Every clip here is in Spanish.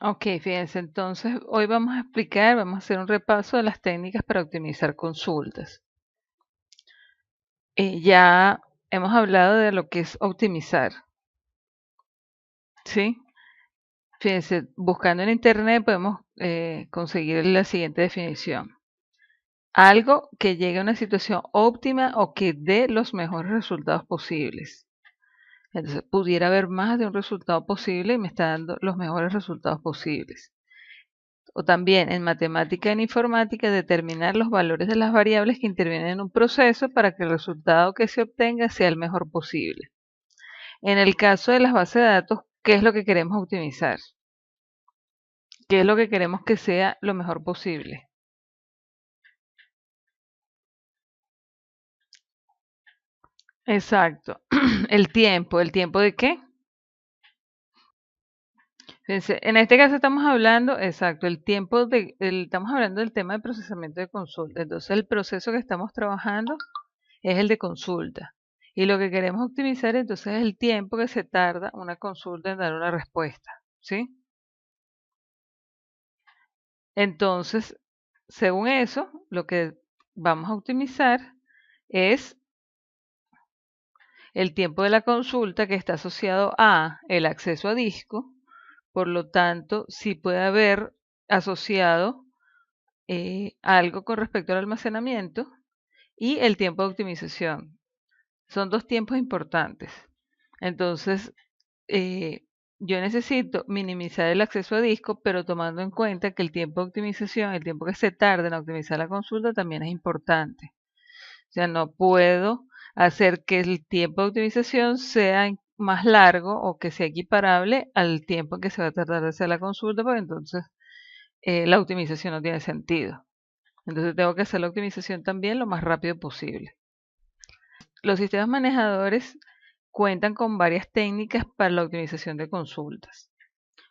Ok, fíjense, entonces hoy vamos a hacer un repaso de las técnicas para optimizar consultas. Ya hemos hablado de lo que es optimizar, ¿sí? Fíjense, buscando en internet podemos conseguir la siguiente definición. Algo que llegue a una situación óptima o que dé los mejores resultados posibles. Entonces, pudiera haber más de un resultado posible y me está dando los mejores resultados posibles. O también en matemática y en informática, determinar los valores de las variables que intervienen en un proceso para que el resultado que se obtenga sea el mejor posible. En el caso de las bases de datos, ¿qué es lo que queremos optimizar? ¿Qué es lo que queremos que sea lo mejor posible? Exacto. ¿El tiempo de qué? Fíjense, en este caso estamos hablando, exacto, estamos hablando del tema de procesamiento de consulta. Entonces, el proceso que estamos trabajando es el de consulta. Y lo que queremos optimizar entonces es el tiempo que se tarda una consulta en dar una respuesta, ¿sí? Entonces, según eso, lo que vamos a optimizar es el tiempo de la consulta que está asociado a el acceso a disco. Por lo tanto, sí puede haber asociado algo con respecto al almacenamiento y el tiempo de optimización. Son dos tiempos importantes. Entonces, eh, yo necesito minimizar el acceso a disco, pero tomando en cuenta que el tiempo de optimización, el tiempo que se tarda en optimizar la consulta también es importante. O sea, no puedo hacer que el tiempo de optimización sea más largo o que sea equiparable al tiempo en que se va a tardar de hacer la consulta, porque entonces la optimización no tiene sentido. Entonces tengo que hacer la optimización también lo más rápido posible. Los sistemas manejadores cuentan con varias técnicas para la optimización de consultas.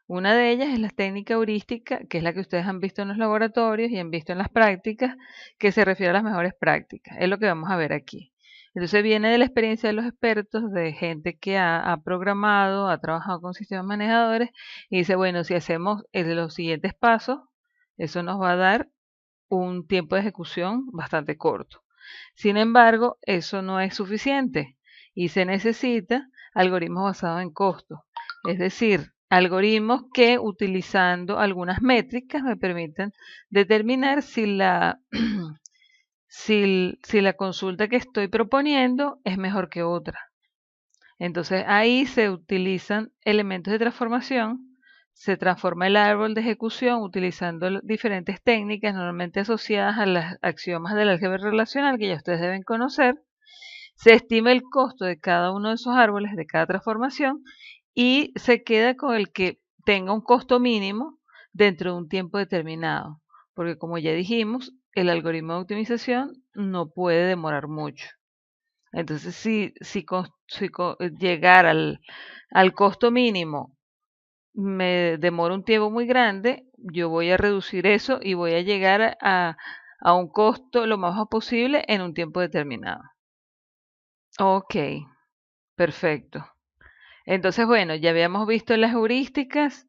Una de ellas es la técnica heurística, que es la que ustedes han visto en los laboratorios y han visto en las prácticas, que se refiere a las mejores prácticas. Es lo que vamos a ver aquí. Entonces viene de la experiencia de los expertos, de gente que ha programado, ha trabajado con sistemas manejadores y dice, bueno, si hacemos los siguientes pasos, eso nos va a dar un tiempo de ejecución bastante corto. Sin embargo, eso no es suficiente y se necesita algoritmos basados en costos, es decir, algoritmos que utilizando algunas métricas me permiten determinar si la consulta que estoy proponiendo es mejor que otra. Entonces ahí se utilizan elementos de transformación, se transforma el árbol de ejecución utilizando diferentes técnicas normalmente asociadas a las axiomas del álgebra relacional que ya ustedes deben conocer. Se estima el costo de cada uno de esos árboles, de cada transformación, y se queda con el que tenga un costo mínimo dentro de un tiempo determinado. Porque como ya dijimos, el algoritmo de optimización no puede demorar mucho. Entonces, si llegar al costo mínimo me demora un tiempo muy grande, yo voy a reducir eso y voy a llegar a un costo lo más bajo posible en un tiempo determinado. Ok, perfecto. Entonces, bueno, ya habíamos visto las heurísticas.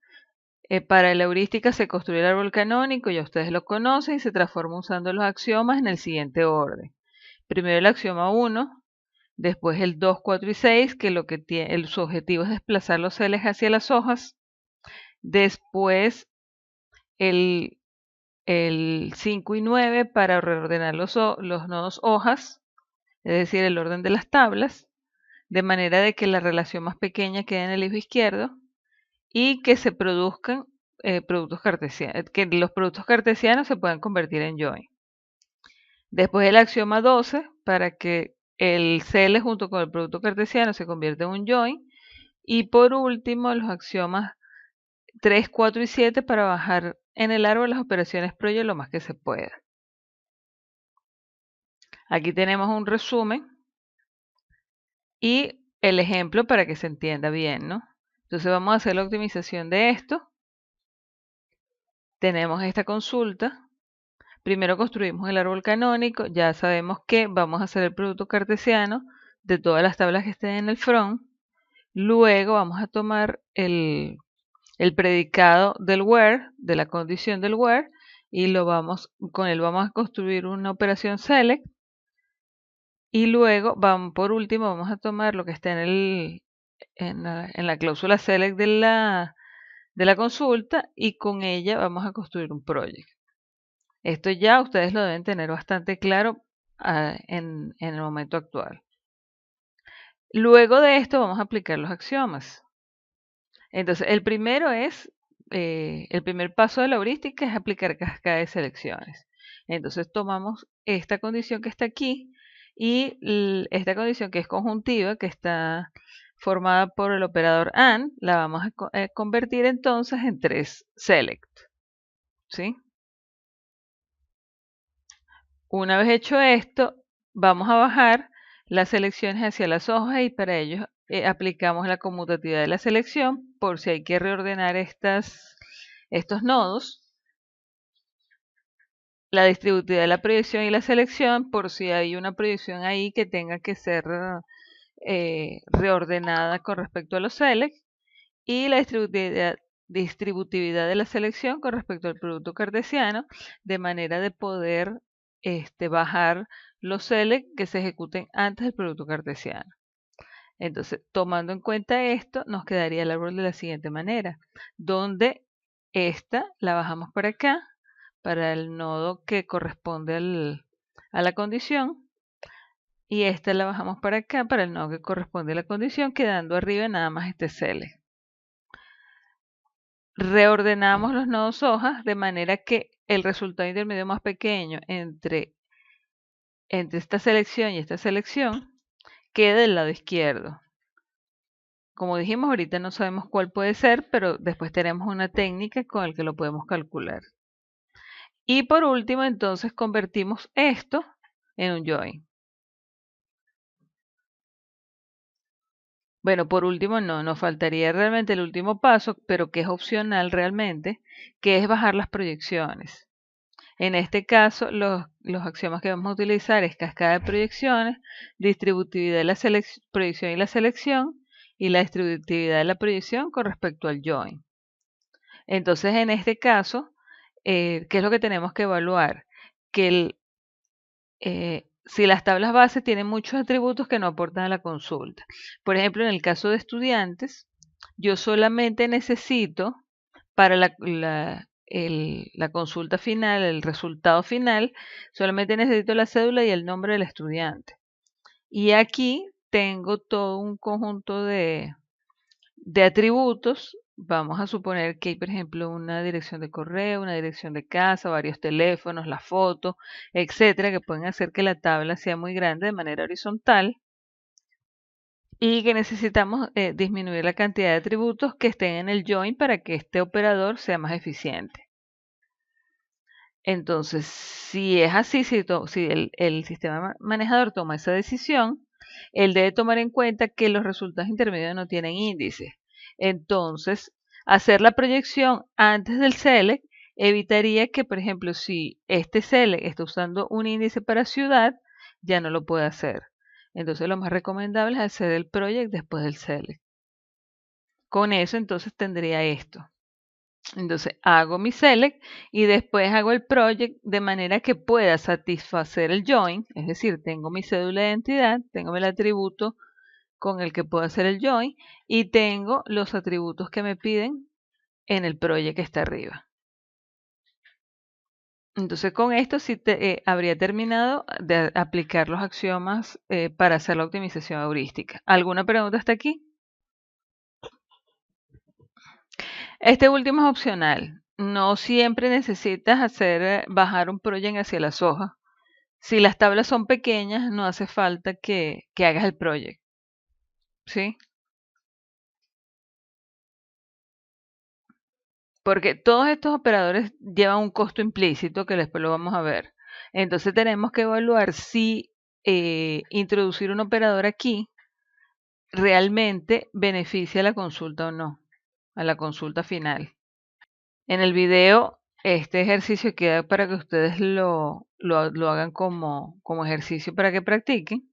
Para la heurística se construye el árbol canónico, ya ustedes lo conocen, y se transforma usando los axiomas en el siguiente orden. Primero el axioma 1, después el 2, 4 y 6, que lo que tiene, su objetivo es desplazar los celes hacia las hojas. Después el, el 5 y 9 para reordenar los nodos hojas, es decir, el orden de las tablas, de manera de que la relación más pequeña quede en el eje izquierdo y que se produzcan productos cartesianos, que los productos cartesianos se puedan convertir en join. Después el axioma 12 para que el CL junto con el producto cartesiano se convierta en un join. Y por último, los axiomas 3, 4 y 7 para bajar en el árbol las operaciones PROYO lo más que se pueda. Aquí tenemos un resumen y el ejemplo para que se entienda bien, ¿no? Entonces vamos a hacer la optimización de esto. Tenemos esta consulta. Primero construimos el árbol canónico. Ya sabemos que vamos a hacer el producto cartesiano de todas las tablas que estén en el front. Luego vamos a tomar el predicado del where, de la condición del where, y con él vamos a construir una operación select. Y luego, por último, vamos a tomar lo que está en la cláusula select de la consulta, y con ella vamos a construir un project. Esto ya ustedes lo deben tener bastante claro en el momento actual. Luego de esto vamos a aplicar los axiomas. Entonces, el primer paso de la heurística es aplicar cascada de selecciones. Entonces, tomamos esta condición que está aquí y esta condición que es conjuntiva, que está formada por el operador AND, la vamos a convertir entonces en 3 select. ¿Sí? Una vez hecho esto, vamos a bajar las selecciones hacia las hojas y para ello aplicamos la conmutatividad de la selección por si hay que reordenar estos nodos, la distributividad de la proyección y la selección por si hay una proyección ahí que tenga que ser reordenada con respecto a los select, y la distributividad de la selección con respecto al producto cartesiano, de manera de poder bajar los select que se ejecuten antes del producto cartesiano. Entonces, tomando en cuenta esto, nos quedaría el árbol de la siguiente manera, donde esta la bajamos para acá, para el nodo que corresponde a la condición, y esta la bajamos para acá, para el nodo que corresponde a la condición, quedando arriba nada más este select. Reordenamos los nodos hojas de manera que el resultado intermedio más pequeño entre esta selección y esta selección quede del lado izquierdo. Como dijimos, ahorita no sabemos cuál puede ser, pero después tenemos una técnica con la que lo podemos calcular. Y por último, entonces convertimos esto en un join. Bueno, por último no, nos faltaría realmente el último paso, pero que es opcional realmente, que es bajar las proyecciones. En este caso, los axiomas que vamos a utilizar es cascada de proyecciones, distributividad de la proyección y la distributividad de la proyección con respecto al join. Entonces, en este caso, ¿qué es lo que tenemos que evaluar? Que si las tablas base tienen muchos atributos que no aportan a la consulta. Por ejemplo, en el caso de estudiantes, yo solamente necesito para la consulta final, el resultado final, solamente necesito la cédula y el nombre del estudiante. Y aquí tengo todo un conjunto de atributos. Vamos a suponer que hay, por ejemplo, una dirección de correo, una dirección de casa, varios teléfonos, la foto, etcétera, que pueden hacer que la tabla sea muy grande de manera horizontal, y que necesitamos disminuir la cantidad de atributos que estén en el join para que este operador sea más eficiente. Entonces, si es así, si el sistema manejador toma esa decisión, él debe tomar en cuenta que los resultados intermedios no tienen índice. Entonces, hacer la proyección antes del select evitaría que, por ejemplo, si este select está usando un índice para ciudad, ya no lo puede hacer. Entonces, lo más recomendable es hacer el project después del select. Con eso, entonces, tendría esto. Entonces hago mi select y después hago el project de manera que pueda satisfacer el join, es decir, tengo mi cédula de identidad, tengo el atributo con el que puedo hacer el join y tengo los atributos que me piden en el project que está arriba. Entonces con esto sí habría terminado de aplicar los axiomas para hacer la optimización heurística. ¿Alguna pregunta hasta aquí? Este último es opcional. No siempre necesitas bajar un project hacia las hojas. Si las tablas son pequeñas, no hace falta que hagas el project. ¿Sí? Porque todos estos operadores llevan un costo implícito que después lo vamos a ver. Entonces tenemos que evaluar si introducir un operador aquí realmente beneficia a la consulta o no, a la consulta final. En el video, este ejercicio queda para que ustedes lo hagan como ejercicio para que practiquen.